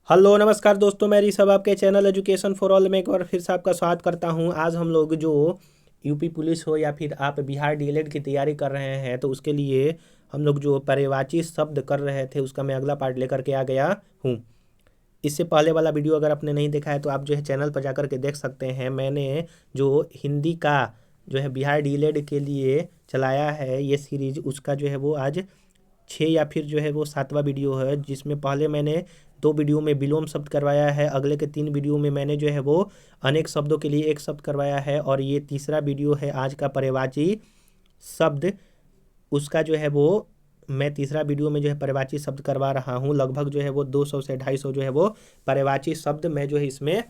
Hello नमस्कार दोस्तों, मैं ऋषभ आपके चैनल एजुकेशन फॉर ऑल में एक बार फिर से आपका स्वागत करता हूं। आज हम लोग जो यूपी पुलिस हो या फिर आप बिहार डीएलएड की तैयारी कर रहे हैं तो उसके लिए हम लोग जो पर्यायवाची शब्द कर रहे थे उसका मैं अगला पार्ट लेकर के आ गया हूं। इससे पहले वाला वीडियो अगर आपने नहीं देखा है तो आप जो है चैनल पर जाकर के देख सकते हैं। मैंने जो हिंदी का जो है बिहार डीएलएड के लिए चलाया है ये सीरीज, उसका जो है वो आज 6 या फिर जो है वो 7वां वीडियो है, जिसमें पहले मैंने 2 वीडियो में विलोम शब्द करवाया है, अगले के 3 वीडियो में मैंने जो है वो अनेक शब्दों के लिए एक शब्द करवाया है, और ये तीसरा वीडियो है आज का पर्यायवाची शब्द। उसका जो है वो मैं तीसरा वीडियो में जो है पर्यायवाची शब्द करवा रहा हूँ। लगभग जो है वो 200 से 250 जो है वो पर्यायवाची शब्द मैं जो है इसमें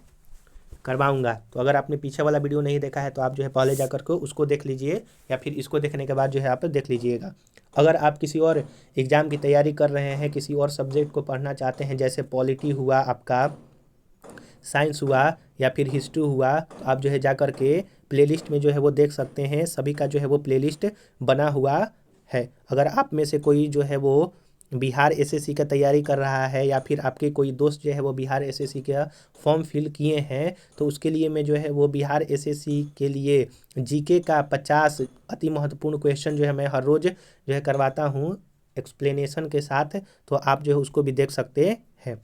करवाऊंगा। तो अगर आपने पीछे वाला वीडियो नहीं देखा है तो आप जो है पहले जाकर के उसको देख लीजिए, या फिर इसको देखने के बाद जो है आप देख लीजिएगा। अगर आप किसी और एग्ज़ाम की तैयारी कर रहे हैं, किसी और सब्जेक्ट को पढ़ना चाहते हैं, जैसे पॉलिटी हुआ, आपका साइंस हुआ, या फिर हिस्ट्री हुआ, तो आप जो है जा कर के प्लेलिस्ट में जो है वो देख सकते हैं। सभी का जो है वो प्लेलिस्ट बना हुआ है। अगर आप में से कोई जो है वो बिहार एसएससी का तैयारी कर रहा है, या फिर आपके कोई दोस्त जो है वो बिहार एसएससी का फॉर्म फिल किए हैं, तो उसके लिए मैं जो है वो बिहार एसएससी के लिए जीके का 50 अति महत्वपूर्ण क्वेश्चन जो है मैं हर रोज़ जो है करवाता हूँ एक्सप्लेनेशन के साथ। तो आप जो है उसको भी देख सकते हैं।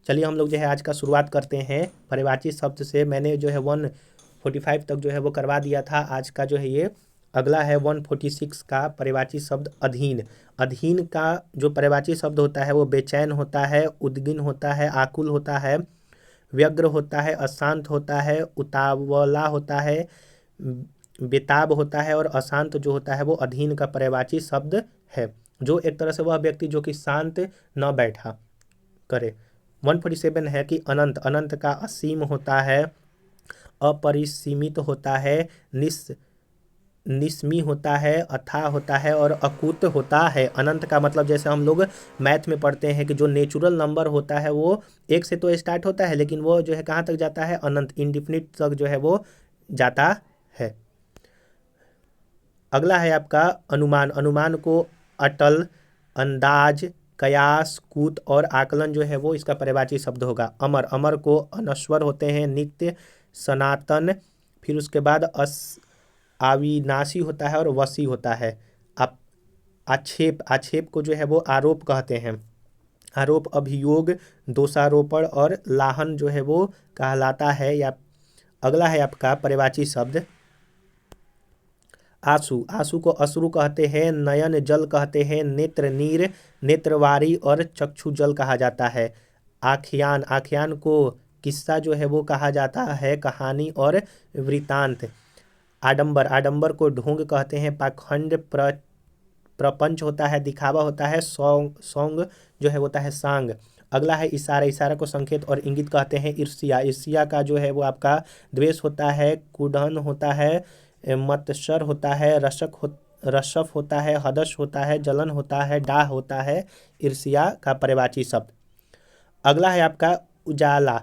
चलिए हम लोग जो है आज का शुरुआत करते हैं पर्यायवाची शब्द से। मैंने जो है 145 तक जो है वो करवा दिया था। आज का जो है ये अगला है 146 का पर्यायवाची शब्द अधीन। अधीन का जो पर्यायवाची शब्द होता है वो बेचैन होता है, उद्विग्न होता है, आकुल होता है, व्यग्र होता है, अशांत होता है, उतावला होता है, बेताब होता है, और अशांत जो होता है वो अधीन का पर्यायवाची शब्द है। जो एक तरह से वह व्यक्ति जो कि शांत न बैठा करे। 147 है कि अनंत। अनंत का असीम होता है, अपरिसीमित होता है, निस्मी होता है, अथाह होता है, और अकूत होता है। अनंत का मतलब जैसे हम लोग मैथ में पढ़ते हैं कि जो नेचुरल नंबर होता है वो 1 से तो स्टार्ट होता है, लेकिन वो जो है कहाँ तक जाता है, अनंत, इंडिफिनिट तक जो है वो जाता है। अगला है आपका अनुमान। अनुमान को अटल, अंदाज, कयास, कूत और आकलन जो है वो इसका पर्यायवाची शब्द होगा। अमर। अमर को अनश्वर होते हैं, नित्य, सनातन, फिर उसके बाद अविनाशी होता है, और वशी होता है। आप आक्षेप। आक्षेप को जो है वो आरोप कहते हैं। आरोप, अभियोग, दोषारोपण और लाहन जो है वो कहलाता है। या अगला है आपका पर्यायवाची शब्द आंसू। आंसू को अश्रु कहते हैं, नयन जल कहते हैं, नेत्र नीर, नेत्रवारी और चक्षु जल कहा जाता है। आख्यान। आख्यान को किस्सा जो है वो कहा जाता है, कहानी और वृतांत। आडंबर। आडंबर को ढोंग कहते हैं। पाखंड, प्रपंच होता है, दिखावा होता है। सौंग जो है होता है सांग। अगला है इशारा। इशारा को संकेत और इंगित कहते हैं। ईर्ष्या। ईर्ष्या का जो है वो आपका द्वेष होता है, कुढ़न होता है, मत्सर होता है, रसफ होता है, हदश होता है, जलन होता है, डाह होता है। ईर्ष्या का पर्यायवाची शब्द। अगला है आपका उजाला।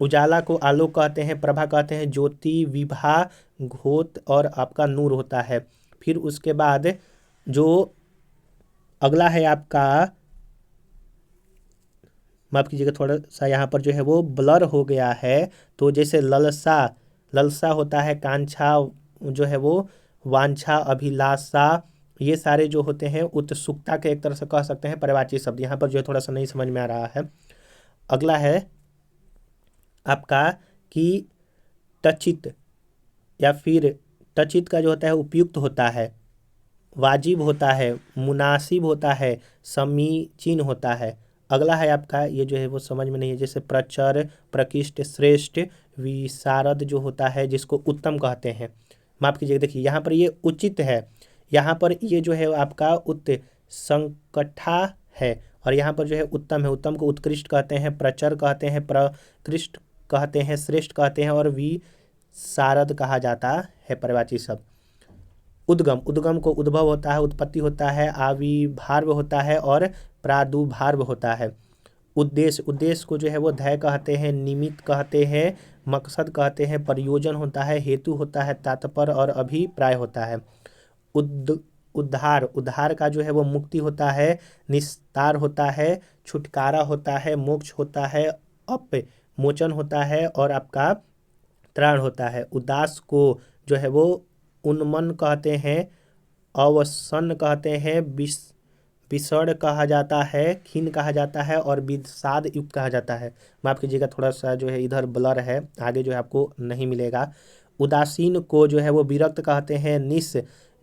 उजाला को आलोक कहते हैं, प्रभा कहते हैं, ज्योति, विभा, घोत और आपका नूर होता है। फिर उसके बाद जो अगला है आपका, माफ कीजिएगा थोड़ा सा यहाँ पर जो है वो ब्लर हो गया है। तो जैसे ललसा। ललसा होता है, कांछा जो है वो, वांछा, अभिलाषा, ये सारे जो होते हैं उत्सुकता के एक तरह से कह सकते हैं पर्यायवाची शब्द। यहाँ पर जो है थोड़ा सा नहीं समझ में आ रहा है। अगला है आपका कि टचित, या फिर टचित का जो होता है उपयुक्त होता है, वाजिब होता है, मुनासिब होता है, समीचीन होता है। अगला है आपका, ये जो है वो समझ में नहीं है, जैसे प्रचर, प्रकृष्ट, श्रेष्ठ, विशारद जो होता है जिसको उत्तम कहते हैं। माफ कीजिएगा, देखिए यहाँ पर ये उचित है, यहाँ पर ये जो है आपका संकठा है, और यहाँ पर जो है उत्तम है। उत्तम को उत्कृष्ट कहते हैं, प्रचर कहते हैं, प्रकृष्ट कहते हैं, श्रेष्ठ कहते हैं, और विशारद कहा जाता है पर्यायवाची शब्द। उद्गम। उद्गम को उद्भव होता है, उत्पत्ति होता है, आविर्भाव होता है, और प्रादुर्भाव होता है। उद्देश्य। उद्देश्य को जो है वो ध्येय कहते हैं, निमित्त कहते हैं, मकसद कहते हैं, प्रयोजन होता है, हेतु होता है, तात्पर्य और अभिप्राय होता है। उद्धार। उद्धार का जो है वो मुक्ति होता है, निस्तार होता है, छुटकारा होता है, मोक्ष होता है, अपमोचन होता है और आपका त्राण होता है। उदास को जो है वो उन्मन कहते हैं, अवसन कहते हैं, विषण कहा जाता है, खीन कहा जाता है और विषाद युक्त कहा जाता है। माफ़ कीजिएगा, थोड़ा सा जो है इधर ब्लर है, आगे जो है आपको नहीं मिलेगा। उदासीन को जो है वो विरक्त कहते हैं,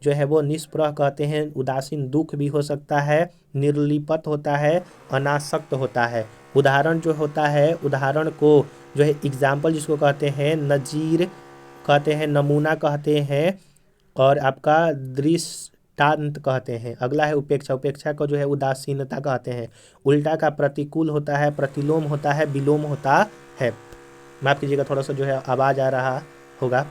जो है वो निष्प्रह कहते हैं। उदासीन दुख भी हो सकता है, निर्लिप्त होता है, अनासक्त होता है। उदाहरण जो होता है, उदाहरण को जो है एग्जाम्पल जिसको कहते हैं, नजीर कहते हैं, नमूना कहते हैं और आपका दृष्टांत कहते हैं। अगला है उपेक्षा। उपेक्षा को जो है उदासीनता कहते हैं। उल्टा का प्रतिकूल होता है, प्रतिलोम होता है, विलोम होता है। माफ़ कीजिएगा, थोड़ा सा जो है आवाज़ आ रहा होगा।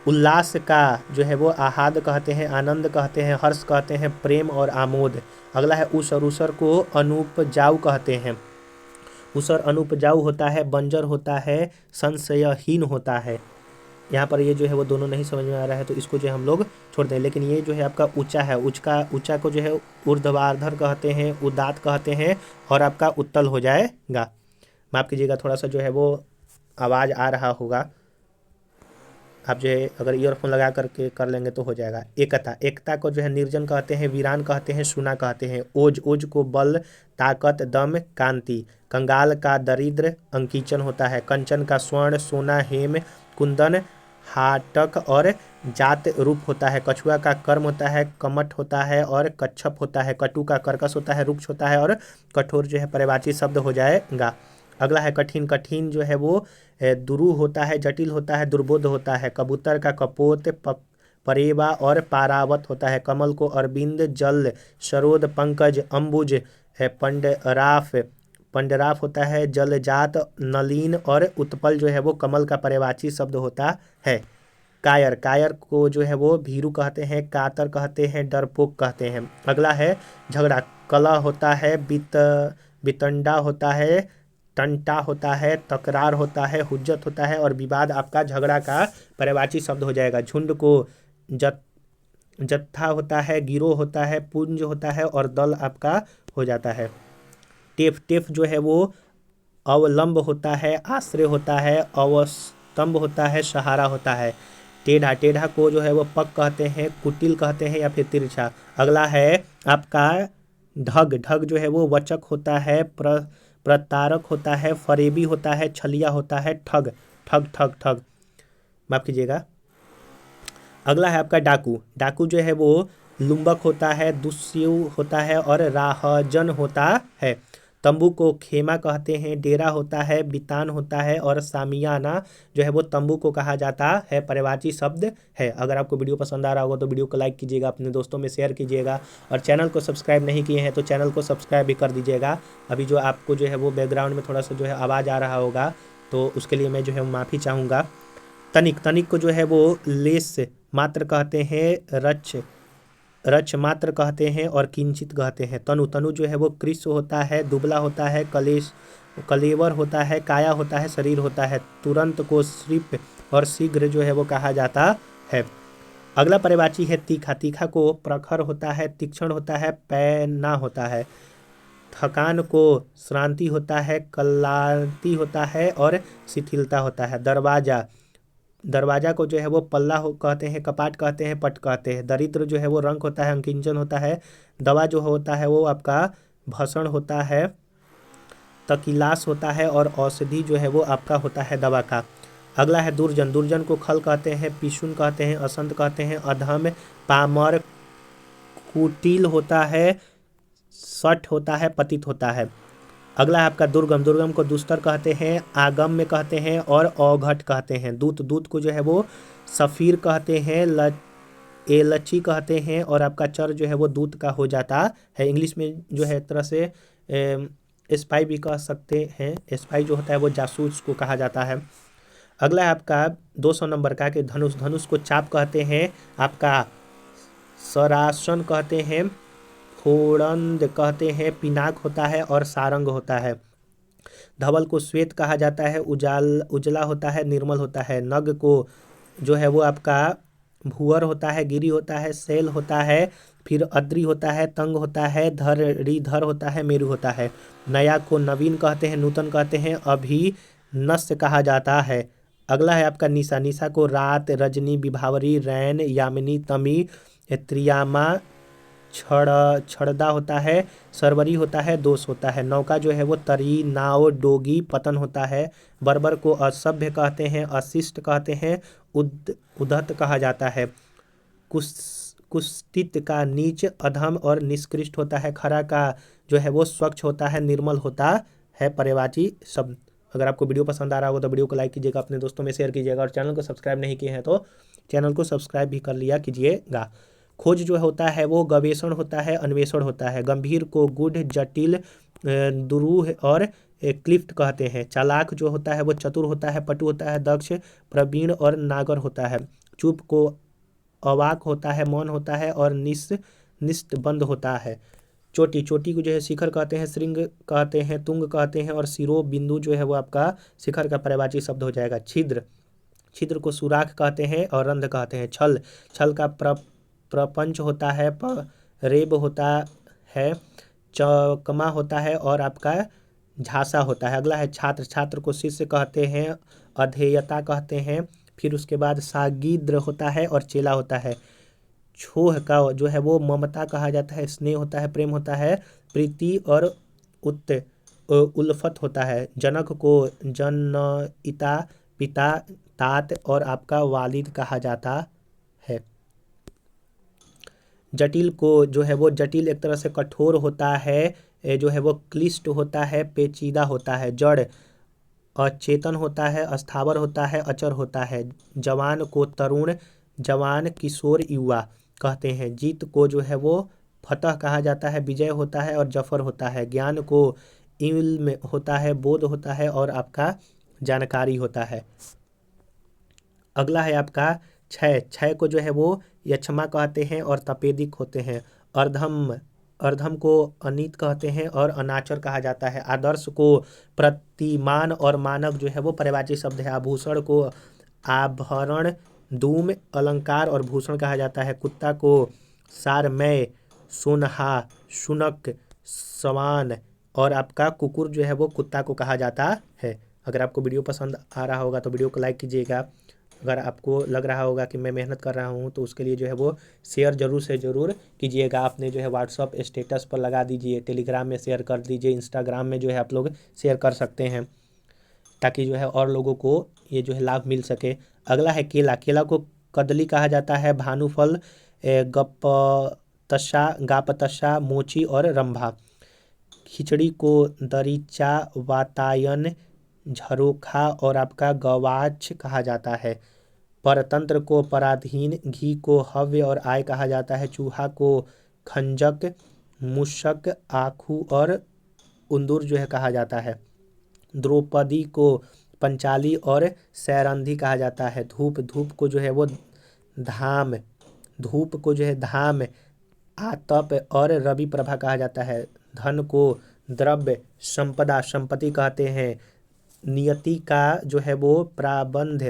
उल्लास का जो है वो आहाद कहते हैं, आनंद कहते हैं, हर्ष कहते हैं, प्रेम और आमोद। अगला है उस और उसर को अनुपजाऊ कहते हैं। उसर अनुपजाऊ होता है, बंजर होता है, संशयहीन होता है। यहाँ पर ये जो है वो दोनों नहीं समझ में आ रहा है तो इसको जो है हम लोग छोड़ दें। लेकिन ये जो है आपका ऊंचा है, ऊंचा को जो है ऊर्ध्वाधर कहते हैं, उदात कहते हैं और आपका उत्तल हो जाएगा। माफ़ कीजिएगा, थोड़ा सा जो है वो आवाज़ आ रहा होगा। आप जो है अगर ईयरफोन लगा करके कर लेंगे तो हो जाएगा। एकता को जो है निर्जन कहते हैं, वीरान कहते हैं, सुना कहते हैं। ओज को बल, ताकत, दम, कांति। कंगाल का दरिद्र, अंकीचन होता है। कंचन का स्वर्ण, सोना, हेम, कुंदन, हाटक और जात रूप होता है। कछुआ का कर्म होता है, कमठ होता है और कच्छप होता है। कटु का कर्कश होता है, रुक्ष होता है और कठोर जो है पर्यायवाची शब्द हो जाएगा। अगला है कठिन। कठिन जो है वो दुरू होता है, जटिल होता है, दुर्बोध होता है। कबूतर का कपोत, परेवा और पारावत होता है। कमल को अरविंद, जल, सरोद, पंकज, अम्बुज, पंडराफ होता है। जलजात, नलीन और उत्पल जो है वो कमल का पर्यायवाची शब्द होता है। कायर को जो है वो भीरू कहते हैं, कातर कहते हैं, डरपोक कहते हैं। अगला है झगड़ा। कलह होता है, बितंडा होता है, टंटा होता है, तकरार होता है, हुज्जत होता है और विवाद आपका झगड़ा का पर्यायवाची शब्द हो जाएगा। झुंड को जत्था होता है, गिरोह होता है, पुंज होता है और दल आपका हो जाता है। टेफ जो है वो अवलंब होता है, आश्रय होता है, अवस्तंभ होता है, सहारा होता है। टेढ़ा को जो है वो पग कहते हैं, कुटिल कहते हैं या फिर तिरछा। अगला है आपका ढग जो है वो वचक होता है, प्रतारक होता है, फरेबी होता है, छलिया होता है, ठग। माफ कीजिएगा। अगला है आपका डाकू जो है वो लुम्बक होता है, दुष्यु होता है और राहजन होता है। तंबू को खेमा कहते हैं, डेरा होता है, बितान होता है और सामियाना जो है वो तंबू को कहा जाता है, पर्यायवाची शब्द है। अगर आपको वीडियो पसंद आ रहा होगा तो वीडियो को लाइक कीजिएगा, अपने दोस्तों में शेयर कीजिएगा और चैनल को सब्सक्राइब नहीं किए हैं तो चैनल को सब्सक्राइब भी कर दीजिएगा। अभी जो आपको जो है वो बैकग्राउंड में थोड़ा सा जो है आवाज़ आ रहा होगा तो उसके लिए मैं जो है माफ़ी चाहूँगा। तनिक को जो है वो लेस मात्र कहते हैं, रच मात्र कहते हैं और किंचित कहते हैं। तनु जो है वो कृष होता है, दुबला होता है, कलेवर होता है, काया होता है, शरीर होता है। तुरंत को श्रीप और शीघ्र जो है वो कहा जाता है। अगला पर्यायवाची है तीखा को प्रखर होता है, तीक्ष्ण होता है, पैना होता है। थकान को श्रांति होता है, क्लांति होता है और शिथिलता होता है। दरवाजा को जो है वो पल्ला कहते हैं, कपाट कहते हैं, पट कहते हैं। दरिद्र जो है वो रंक होता है, अंकिंचन होता है। दवा जो होता है वो आपका भसण होता है, तकिलास होता है और औषधि जो है वो आपका होता है दवा का। अगला है दुर्जन को खल कहते हैं, पिशुन कहते हैं, असंत कहते हैं, अधम, पामर, कुटिल होता है, सठ होता है, पतित होता है। अगला है आपका दुर्गम को दुस्तर कहते हैं, आगम्य कहते हैं और अवघट कहते हैं। दूत को जो है वो सफ़ीर कहते हैं, एलची कहते हैं और आपका चर जो है वो दूत का हो जाता है। इंग्लिश में जो है एक तरह से स्पाई भी कह सकते हैं। स्पाई जो होता है वो जासूस को कहा जाता है। अगला है आपका 200 नंबर का कि धनुष को चाप कहते हैं, आपका सरासन कहते हैं, फोड़ंद कहते हैं, पिनाक होता है और सारंग होता है। धवल को श्वेत कहा जाता है, उजला होता है, निर्मल होता है। नग को जो है वो आपका भूअर होता है, गिरी होता है, शैल होता है, फिर अद्री होता है, तंग होता है, धर होता है, मेरु होता है। नया को नवीन कहते हैं, नूतन कहते हैं, अभिनस्य कहा जाता है। अगला है आपका निशा। निशा को रात, रजनी, विभावरी, रैन, यामिनी, तमी, त्रियामा, छड़दा होता है, सरवरी होता है, दोष होता है। नौका जो है वो तरी, नाव, डोगी, पतन होता है। बर्बर को असभ्य कहते हैं, अशिष्ट कहते हैं, उद्धत कहा जाता है। कुष्ठित का नीच, अधम और निष्कृष्ट होता है। खरा का जो है वो स्वच्छ होता है, निर्मल होता है। पर्यायवाची शब्द। अगर आपको वीडियो पसंद आ रहा होगा तो वीडियो को लाइक कीजिएगा, अपने दोस्तों में शेयर कीजिएगा, और चैनल को सब्सक्राइब नहीं किए हैं तो चैनल को सब्सक्राइब भी कर लिया कीजिएगा। खोज जो होता है वो गवेषण होता है, अन्वेषण होता है। गंभीर को गूढ़, जटिल, दुरूह और क्लिफ्ट कहते हैं। चालाक जो होता है वो चतुर होता है, पटु होता है, दक्ष, प्रवीण और नागर होता है। चुप को अवाक होता है, मौन होता है और निष्टबंद होता है। चोटी को जो है शिखर कहते हैं, श्रृंग कहते हैं, तुंग कहते हैं, और सिरो बिंदु जो है वो आपका शिखर का पर्यायवाची शब्द हो जाएगा। छिद्र को सुराख कहते हैं और रंध्र कहते हैं। छल का प्रपंच होता है, रेब होता है, चकमा होता है और आपका झांसा होता है। अगला है छात्र को शिष्य कहते हैं, अधेयता कहते हैं। फिर उसके बाद सागिद्र होता है और चेला होता है। छोह का जो है वो ममता कहा जाता है, स्नेह होता है, प्रेम होता है, प्रीति और उल्फत होता है। जनक को जनइता, पिता, तात और आपका वालिद कहा जाता है। जटिल को जो है वो जटिल एक तरह से कठोर होता है, जो है वो क्लिष्ट होता है, पेचीदा होता है। जड़ अचेतन होता है, अस्थावर होता है, अचर होता है। जवान को तरुण, जवान, किशोर, युवा कहते हैं। जीत को जो है वो फतह कहा जाता है, विजय होता है और जफर होता है। ज्ञान को इल्म होता है, बोध होता है और आपका जानकारी होता है। अगला है आपका क्षय को जो है वो यक्षमा कहते हैं और तपेदिक होते हैं। अर्धम को अनीत कहते हैं और अनाचर कहा जाता है। आदर्श को प्रतिमान और मानक जो है वो पर्यायवाची शब्द है। आभूषण को आभरण, धूम, अलंकार और भूषण कहा जाता है। कुत्ता को सारमय, सोनहा, शुनक, सवान और आपका कुकुर जो है वो कुत्ता को कहा जाता है। अगर आपको वीडियो पसंद आ रहा होगा तो वीडियो को लाइक कीजिएगा। अगर आपको लग रहा होगा कि मैं मेहनत कर रहा हूँ तो उसके लिए जो है वो शेयर ज़रूर से ज़रूर कीजिएगा। आपने जो है व्हाट्सअप स्टेटस पर लगा दीजिए, टेलीग्राम में शेयर कर दीजिए, इंस्टाग्राम में जो है आप लोग शेयर कर सकते हैं, ताकि जो है और लोगों को ये जो है लाभ मिल सके। अगला है केला को कदली कहा जाता है, भानुफल, गापतशा, मोची और रंभा। खिचड़ी को दरीचा, वातायन, झरोखा और आपका गवाच कहा जाता है। परतंत्र को पराधीन, घी को हव्य और आय कहा जाता है। चूहा को खंजक, मूषक, आखू और उंदूर जो है कहा जाता है। द्रौपदी को पंचाली और सैरंधी कहा जाता है। धूप को जो है वो धाम, आतप और रवि प्रभा कहा जाता है। धन को द्रव्य, संपत्ति कहते हैं। नियति का जो है वो प्राबंध,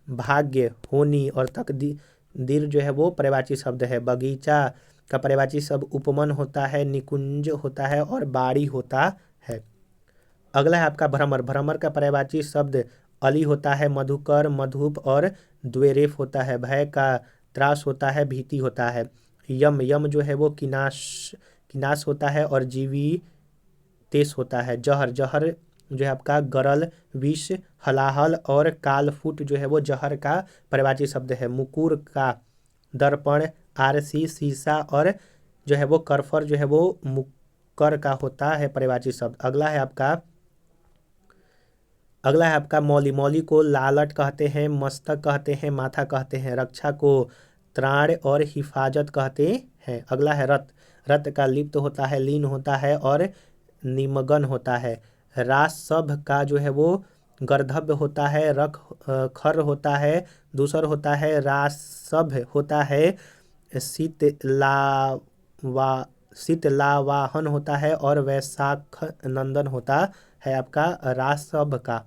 भाग्य, होनी और तकदीर जो है वो पर्यायवाची शब्द है। बगीचा का पर्यायवाची शब्द उपवन होता है, निकुंज होता है और बाड़ी होता है। अगला है आपका भ्रमर का पर्यायवाची शब्द अली होता है, मधुकर, मधुप और द्वेरेफ होता है। भय का त्रास होता है, भीति होता है। यम जो है वो किनाश होता है और जीवी तेज होता है। जहर जो है आपका गरल, विष, हलाहल और कालफुट जो है वो जहर का पर्यायवाची शब्द है। मुकुर का दर्पण, आरसी, शीशा और जो है वो करफर जो है वो मुक्कर का होता है पर्यायवाची शब्द। अगला है आपका मौली को लालट कहते हैं, मस्तक कहते हैं, माथा कहते हैं। रक्षा को त्राण और हिफाजत कहते हैं। अगला है रत का लिप्त होता है, लीन होता है और निमग्न होता है। रासभ का जो है वो गर्धव्य होता है, खर होता है, दूसर होता है, रासभ होता है, शीतलावाहन होता है और वैशाख नंदन होता है आपका रासभ का।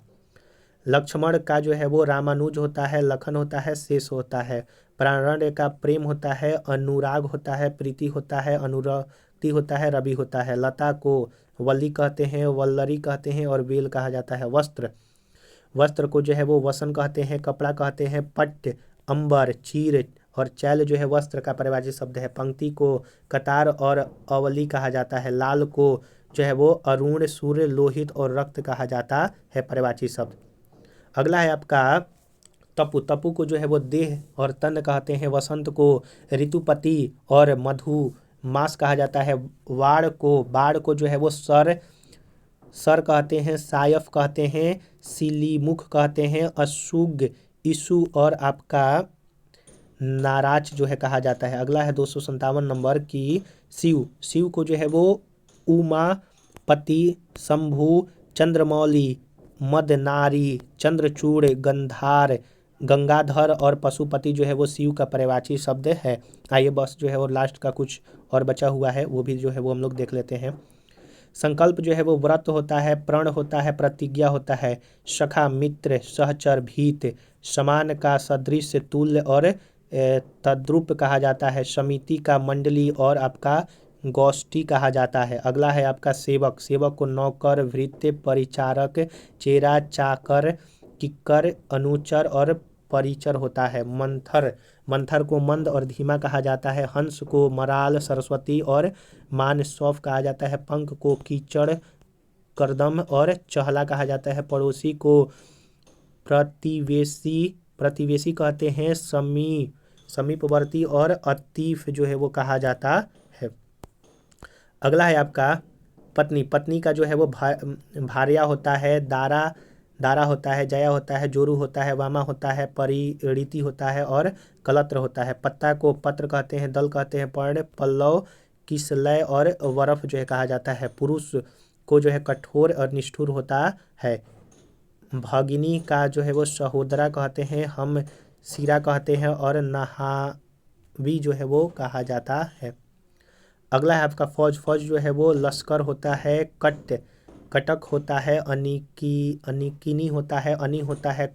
लक्ष्मण का जो है वो रामानुज होता है, लखन होता है, शेष होता है। प्राण का प्रेम होता है, अनुराग होता है, प्रीति होता है, अनुरक्ति होता है, रवि होता है। लता को वल्ली कहते हैं, वल्लरी कहते हैं और बेल कहा जाता है। वस्त्र, वस्त्र को जो है वो वसन कहते हैं, कपड़ा कहते हैं। पट्ट, अंबर, चीर और चैल जो है वस्त्र का परिभाषित शब्द है। पंक्ति को कतार और अवली कहा जाता है। लाल को जो है वो अरुण, सूर्य, लोहित और रक्त कहा जाता है परिभाषित शब्द। अगला है आपका तपु। तपु को जो है वो देह और तन कहते हैं। वसंत को ऋतुपति और मधु मास कहा जाता है। बाढ़ को जो है वो सर कहते हैं। सायफ कहते हैं, सिलीमुख कहते हैं। अशुग, ईसु और आपका नाराज जो है कहा जाता है। अगला है 257 नंबर की शिव। शिव को जो है वो उमापति, शंभु, चंद्रमौली, मदनारी, चंद्रचूड़, गंगाधर और पशुपति जो है वो शिव का पर्यायवाची शब्द है। आइए बस जो है वो लास्ट का कुछ और बचा हुआ है वो भी जो है वो हम लोग देख लेते हैं। संकल्प जो है वो व्रत होता है, प्रण होता है, प्रतिज्ञा होता है। सखा, मित्र, सहचर, भीत। समान का सदृश, तुल्य और तद्रुप कहा जाता है। समिति का मंडली और आपका गोष्ठी कहा जाता है। अगला है आपका सेवक। सेवक को नौकर, भृत्य, परिचारक, चेरा, चाकर, किक्कर, अनुचर और परिचर होता है। मंथर को मंद और धीमा कहा जाता है। हंस को मराल, सरस्वती और मानसौफ कहा जाता है। पंख को कीचड़, करदम और चहला कहा जाता है। पड़ोसी को प्रतिवेशी कहते हैं। समीपवर्ती और अतीफ जो है वो कहा जाता है। अगला है आपका पत्नी। पत्नी का जो है वो भार्या होता है। दारा होता है, जया होता है, जोरू होता है, वामा होता है, परिणीति होता है और कलत्र होता है। पत्ता को पत्र कहते हैं, दल कहते हैं, पर्ण, पल्लव, किसलय और वरफ जो है कहा जाता है। पुरुष को जो है कठोर और निष्ठुर होता है। भगिनी का जो है वो सहोदरा कहते हैं। हम सिरा कहते हैं और नहावी जो है वो कहा जाता है। अगला है आपका फौज। फौज जो है वो लश्कर होता है। कटक होता है। अनिकिनी होता है। अनि होता है।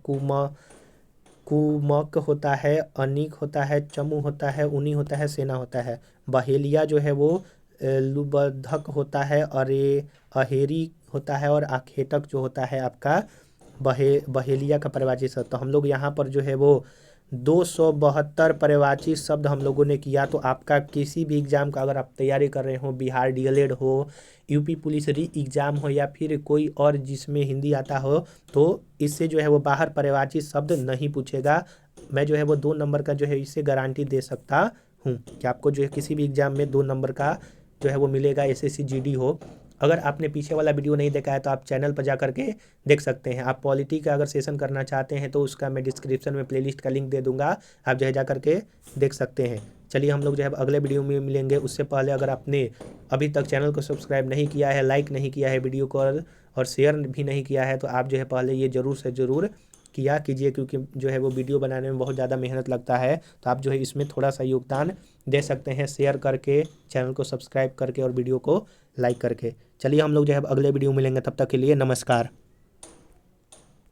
कुमक होता है। अनिक होता है। चमू होता है। उनी होता है। सेना होता है। बहेलिया जो है वो लुबधक होता है। अहेरी होता है और आखेटक जो होता है आपका बहेलिया का पर्यायवाची शब्द। तो हम लोग यहाँ पर जो है वो 272 पर्यायवाची शब्द हम लोगों ने किया। तो आपका किसी भी एग्जाम का अगर आप तैयारी कर रहे हो, बिहार डीएलएड हो, यूपी पुलिस री एग्जाम हो या फिर कोई और जिसमें हिंदी आता हो, तो इससे जो है वो बाहर पर्यायवाची शब्द नहीं पूछेगा। मैं जो है वो 2 नंबर का जो है इससे गारंटी दे सकता हूँ कि आपको जो है किसी भी एग्जाम में 2 नंबर का जो है वो मिलेगा, एसएससी जीडी हो। अगर आपने पीछे वाला वीडियो नहीं देखा है तो आप चैनल पर जा करके देख सकते हैं। आप पॉलिटी का अगर सेशन करना चाहते हैं तो उसका मैं डिस्क्रिप्शन में प्लेलिस्ट का लिंक दे दूंगा, आप जो है जा करके देख सकते हैं। चलिए हम लोग जो है अगले वीडियो में मिलेंगे। उससे पहले अगर आपने अभी तक चैनल को सब्सक्राइब नहीं किया है, लाइक नहीं किया है वीडियो को और शेयर भी नहीं किया है, तो आप जो है पहले ये ज़रूर से ज़रूर किया कीजिए, क्योंकि जो है वो वीडियो बनाने में बहुत ज़्यादा मेहनत लगता है। तो आप जो है इसमें थोड़ा सा योगदान दे सकते हैं शेयर करके, चैनल को सब्सक्राइब करके और वीडियो को लाइक करके। चलिए हम लोग जो है अगले वीडियो में मिलेंगे, तब तक के लिए नमस्कार।